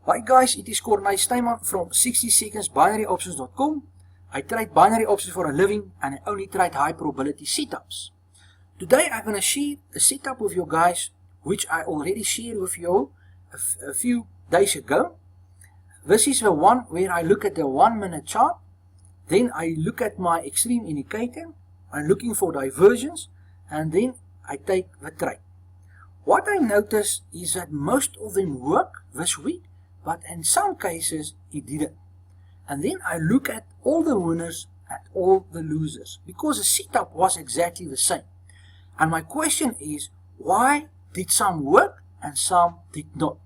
Hi guys, it is Cornay Steyman from 60secondsbinaryoptions.com. I trade binary options for a living and I only trade high probability setups. Today I'm going to share a setup with you guys which I already shared with you a few days ago. This is the one where I look at the 1 minute chart, then I look at my extreme indicator, I'm looking for divergence, and then I take the trade. What I noticed is that most of them work this week, but in some cases it didn't. And then I look at all the winners and all the losers, because the setup was exactly the same. And my question is, why did some work and some did not?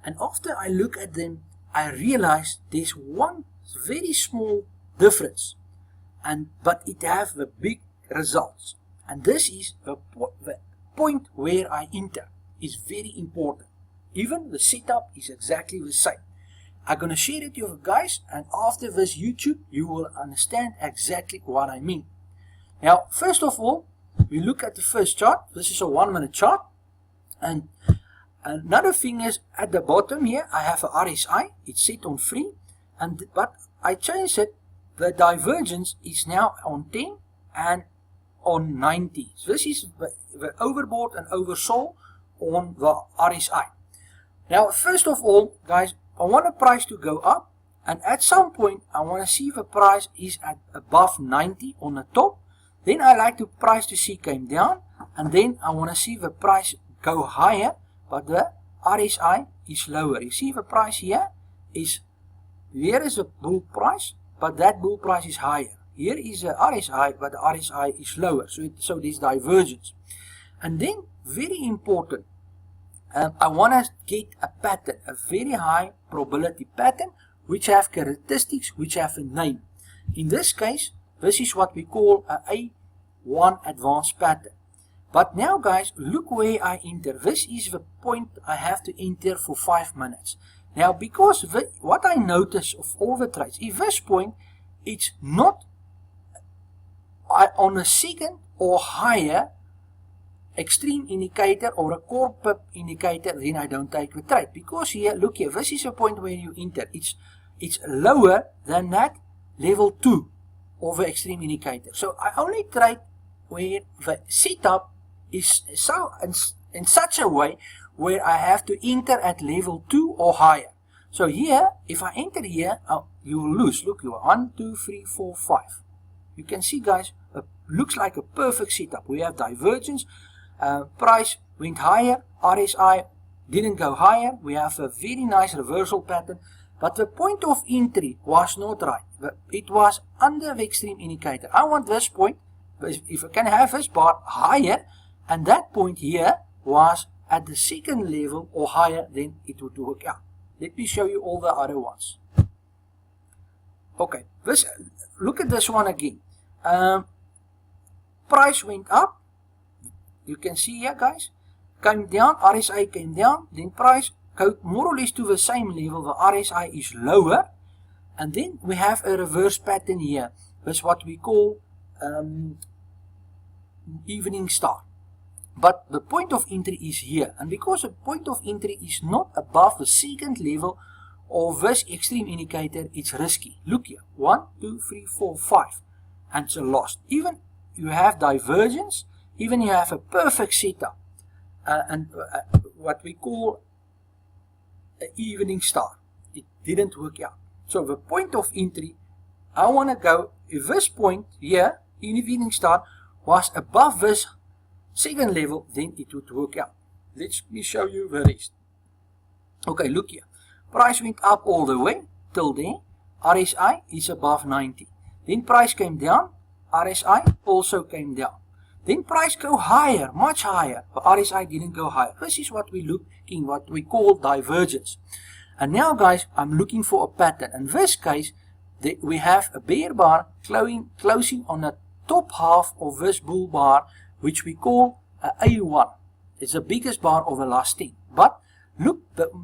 And after I look at them, I realize there's one very small difference, but it has the big results. And this is the point where I enter is very important. Even the setup is exactly the same. I'm going to share it with you guys, and after this YouTube you will understand exactly what I mean. Now first of all, we look at the first chart. This is a 1 minute chart, and another thing is at the bottom here I have a RSI. It's set on 3, but I changed it. The divergence is now on 10 and on 90. So this is the overbought and oversold on the RSI. Now first of all guys, I want the price to go up, and at some point I want to see if the price is at above 90 on the top. Then I like the price to see came down, and then I want to see the price go higher, but the RSI is lower. You see the price here is a bull price, but that bull price is higher. Here is a RSI, but the RSI is lower, so there's divergence. And then very important, I want to get a pattern, a very high probability pattern, which have characteristics, which have a name. In this case, this is what we call a A1 advanced pattern. But now guys, look where I enter. This is the point I have to enter for 5 minutes. Now because what I notice of all the trades, if this point it's not on a second or higher extreme indicator or a core pip indicator, then I don't take the trade. Because here, look here, this is a point where you enter. It's lower than that level 2 of the extreme indicator. So I only trade where the setup is so in such a way where I have to enter at level 2 or higher. So here, if I enter here, you will lose. Look, you are 1, 2, 3, 4, 5. You can see guys, it looks like a perfect setup. We have divergence, price went higher, RSI didn't go higher. We have a very nice reversal pattern, but the point of entry was not right. It was under the extreme indicator. I want this point, if I can have this bar higher, and that point here was at the second level or higher, then it would work out. Let me show you all the other ones. Okay, look at this one again. Price went up. You can see here guys, came down, RSI came down, then price go more or less to the same level. The RSI is lower, and then we have a reverse pattern here. That's what we call evening star. But the point of entry is here, and because the point of entry is not above the second level of this extreme indicator, it's risky. Look here, 1, 2, 3, 4, 5, and it's a loss. Even you have divergence, even you have a perfect setup, and what we call an evening star, it didn't work out. So the point of entry, I want to go, if this point here, in evening star, was above this second level, then it would work out. Let me show you the rest. Okay, look here. Price went up all the way till there. RSI is above 90. Then price came down. RSI also came down. Then price go higher, much higher. But RSI didn't go higher. This is what we looking, what we call divergence. And now guys, I'm looking for a pattern. In this case, we have a bear bar closing on the top half of this bull bar, which we call a A1. It's the biggest bar of the last 10. But look,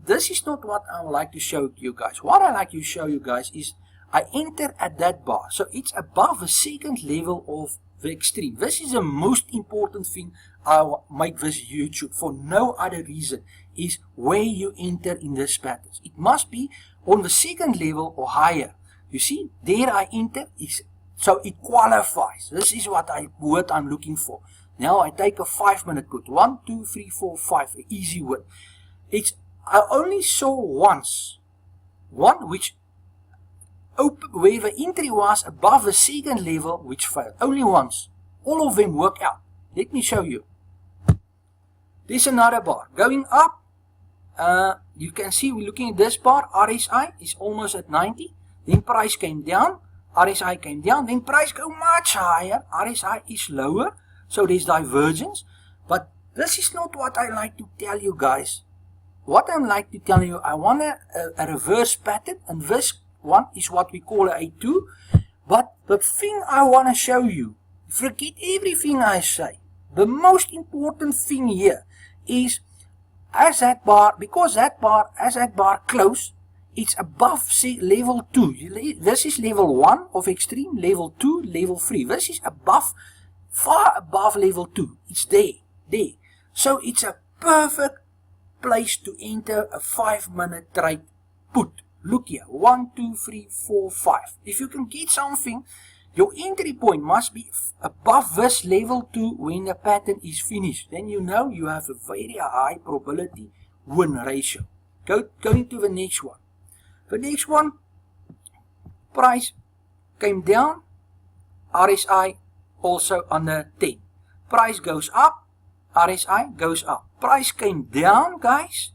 this is not what I would like to show you guys. What I like to show you guys is I enter at that bar. So it's above the second level of the extreme. This is the most important thing I make this YouTube for no other reason, is where you enter in this patterns. It must be on the second level or higher. You see, there I enter, so it qualifies. This is what I'm looking for. Now I take a 5-minute put. 1, 2, 3, 4, 5. An easy win. I only saw one which where the entry was above the second level, which failed. Only once. All of them work out. Let me show you. There's another bar. Going up, you can see we're looking at this bar. RSI is almost at 90. Then price came down. RSI came down. Then price go much higher. RSI is lower. So there's divergence. But this is not what I like to tell you guys. What I like to tell you, I want a reverse pattern. And this one is what we call a A2. But the thing I want to show you, forget everything I say. The most important thing here is as that bar close, it's above level 2. This is level 1 of extreme, level 2, level 3. This is above, far above level 2. It's there. So it's a perfect place to enter a 5-minute trade put. Look here, 1, 2, 3, 4, 5. If you can get something, your entry point must be above this level 2 when the pattern is finished. Then you know you have a very high probability win ratio. Going to the next one. The next one, price came down, RSI also under 10. Price goes up, RSI goes up. Price came down, guys,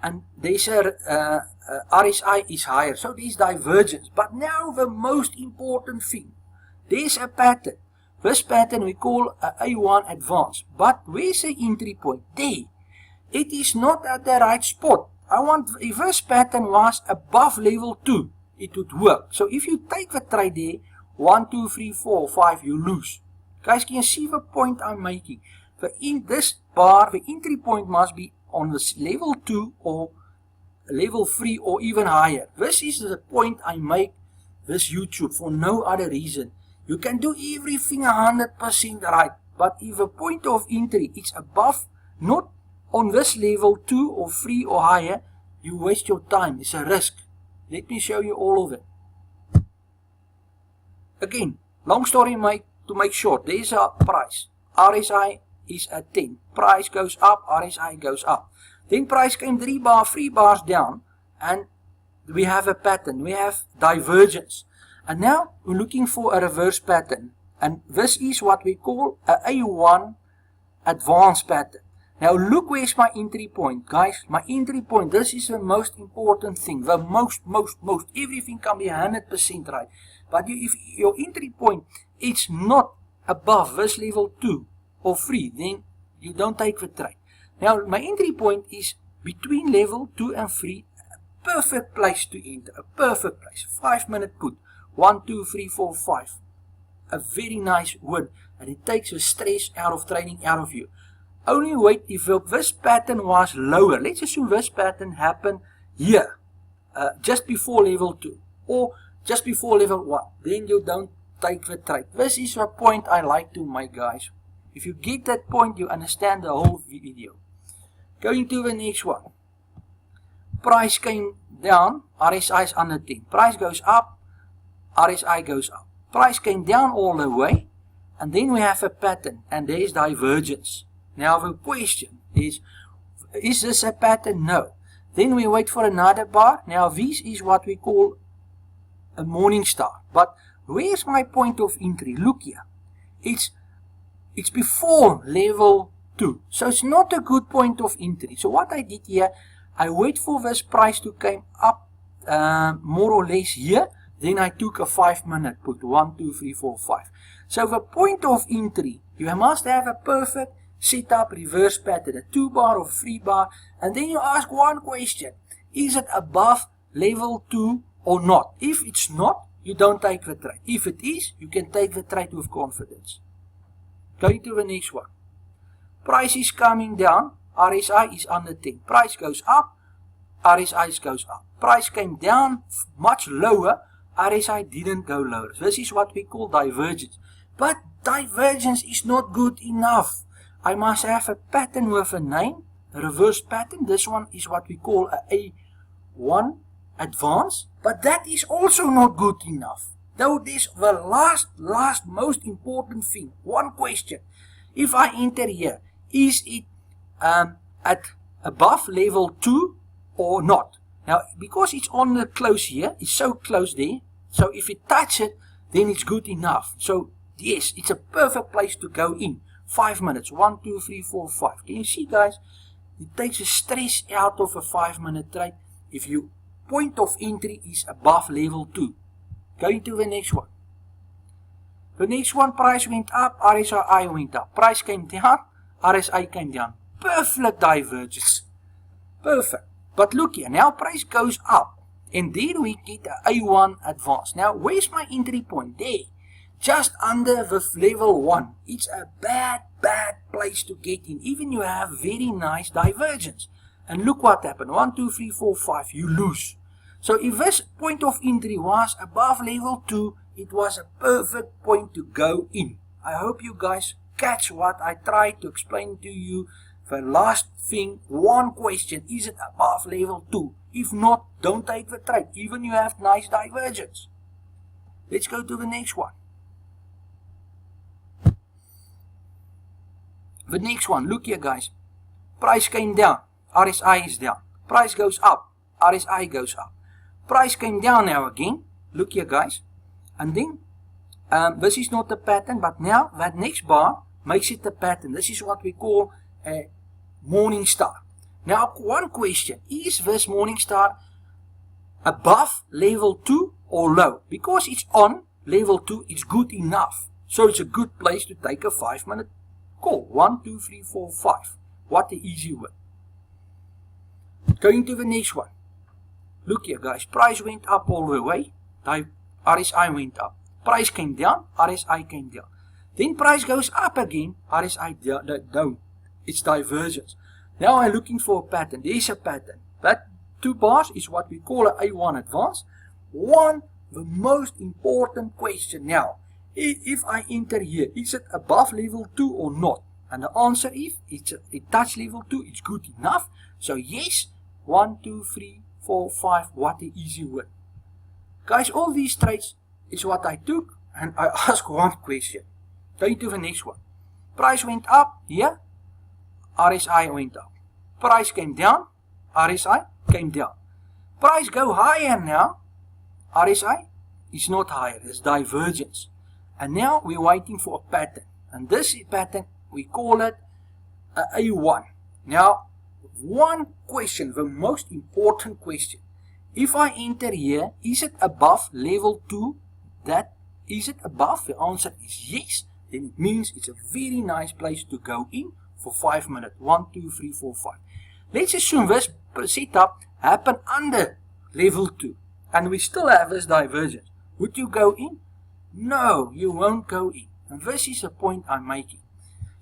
and there's a RSI is higher, so there's divergence. But now the most important thing, there's a pattern. This pattern we call A1 Advance. But where's the entry point? There. It is not at the right spot. If this pattern was above level 2, it would work. So if you take the trade there, 1, 2, 3, 4, 5, you lose. Guys, can you see the point I'm making? In this bar, the entry point must be on this level 2 or level 3 or even higher. This is the point I make this YouTube for no other reason. You can do everything 100% right, but if the point of entry is above, not on this level 2 or 3 or higher, you waste your time. It's a risk. Let me show you all of it. Again, long story to make short, there's a price. RSI is at 10. Price goes up, RSI goes up. Then price came 3 bars down, and we have a pattern. We have divergence. And now we're looking for a reverse pattern. And this is what we call a A1 Advanced pattern. Now look where's my entry point, guys. My entry point, this is the most important thing. The most. Everything can be 100% right. But if your entry point is not above this level 2 or 3, then you don't take the trade. Now my entry point is between level 2 and 3. A perfect place to enter. A perfect place. 5-minute put. 1, 2, 3, 4, 5. A very nice win. And it takes the stress out of trading out of you. Only wait if this pattern was lower. Let's assume this pattern happened here. Just before level 2. Or just before level 1. Then you don't take the trade. This is a point I like to make, guys. If you get that point, you understand the whole video. Going to the next one. Price came down. RSI is under 10. Price goes up. RSI goes up. Price came down all the way. And then we have a pattern. And there is divergence. Now the question is this a pattern? No. Then we wait for another bar. Now this is what we call a morning star. But where's my point of entry? Look here. It's before level 2. So it's not a good point of entry. So what I did here, I wait for this price to come up more or less here. Then I took a 5-minute put. 1, 2, 3, 4, 5. So the point of entry, you must have a perfect setup reverse pattern, a 2-bar or 3-bar, and then you ask one question: is it above level 2 or not? If it's not, you don't take the trade. If it is, you can take the trade with confidence. Going to the next one. Price is coming down, RSI is under 10. Price goes up, RSI goes up. Price came down much lower, RSI didn't go lower. This is what we call divergence. But divergence is not good enough. I must have a pattern with a name, a reverse pattern. This one is what we call a A1 Advance, but that is also not good enough. Though this the last most important thing, one question. If I enter here, is it at above level 2 or not? Now, because it's on the close here, it's so close there, so if it touches it, then it's good enough. So, yes, it's a perfect place to go in. 5 minutes, 1, 2, 3, 4, 5. Can you see, guys? It takes the stress out of a 5-minute trade if your point of entry is above level 2. Going to the next one. The next one, price went up, RSI went up. Price came down, RSI came down. Perfect divergence. Perfect. But look here, now price goes up. And there we get a A1 Advance. Now, where's my entry point? There. Just under the level 1. It's a bad place to get in. Even you have very nice divergence. And look what happened. 1, 2, 3, 4, 5. You lose. So if this point of entry was above level 2, it was a perfect point to go in. I hope you guys catch what I tried to explain to you. The last thing, one question, is it above level 2? If not, don't take the trade, even you have nice divergence. Let's go to the next one. The next one, look here guys. Price came down, RSI is down. Price goes up, RSI goes up. Price came down now again, look here guys. And then, this is not the pattern, but now that next bar makes it the pattern. This is what we call a morning star. Now, one question, is this morning star above level 2 or low? Because it's on level 2, it's good enough. So it's a good place to take a 5-minute call. 1, 2, 3, 4, 5. What an easy win. Going to the next one. Look here guys, price went up all the way. RSI went up. Price came down, RSI came down. Then price goes up again, RSI down. It's divergence. Now I'm looking for a pattern. There is a pattern. That 2 bars is what we call an A1 Advance. The most important question now. If I enter here, is it above level 2 or not? And the answer is, it touches level 2, it's good enough. So yes, 1, 2, 3, 4, 5, what an easy win. Guys, all these trades is what I took, and I ask one question. Going to the next one. Price went up here, RSI went up. Price came down, RSI came down. Price go higher now, RSI is not higher, it's divergence. And now we're waiting for a pattern. And this pattern, we call it a A1. Now, one question, the most important question. If I enter here, is it above level 2? Is it above? The answer is yes. Then it means it's a very nice place to go in for 5 minutes. 1, 2, 3, 4, 5. Let's assume this setup happened under level 2. And we still have this divergence. Would you go in? No, you won't go in. And this is the point I'm making.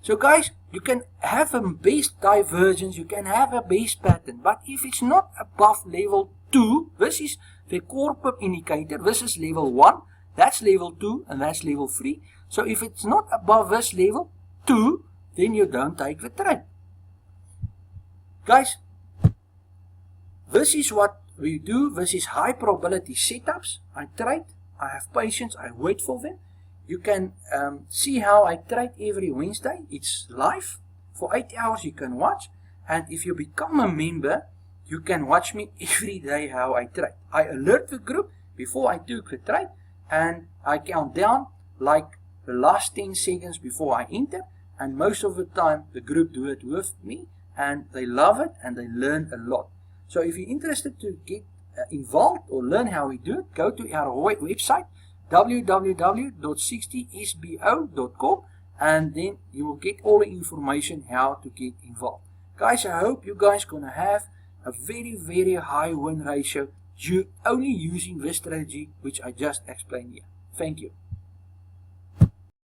So guys, you can have a base divergence, you can have a base pattern, but if it's not above level 2, this is the core pip indicator, this is level 1, that's level 2, and that's level 3. So if it's not above this level 2, then you don't take the trade. Guys, this is what we do. This is high probability setups. I trade, I have patience, I wait for them. You can see how I trade every Wednesday. It's live. For 8 hours you can watch. And if you become a member, you can watch me every day how I trade. I alert the group before I do the trade. And I count down like the last 10 seconds before I enter. And most of the time the group do it with me. And they love it and they learn a lot. So if you're interested to get involved or learn how we do it, go to our website www.60sbo.com and then you will get all the information how to get involved. Guys, I hope you guys gonna have a very high win ratio only using this strategy which I just explained here. Thank you.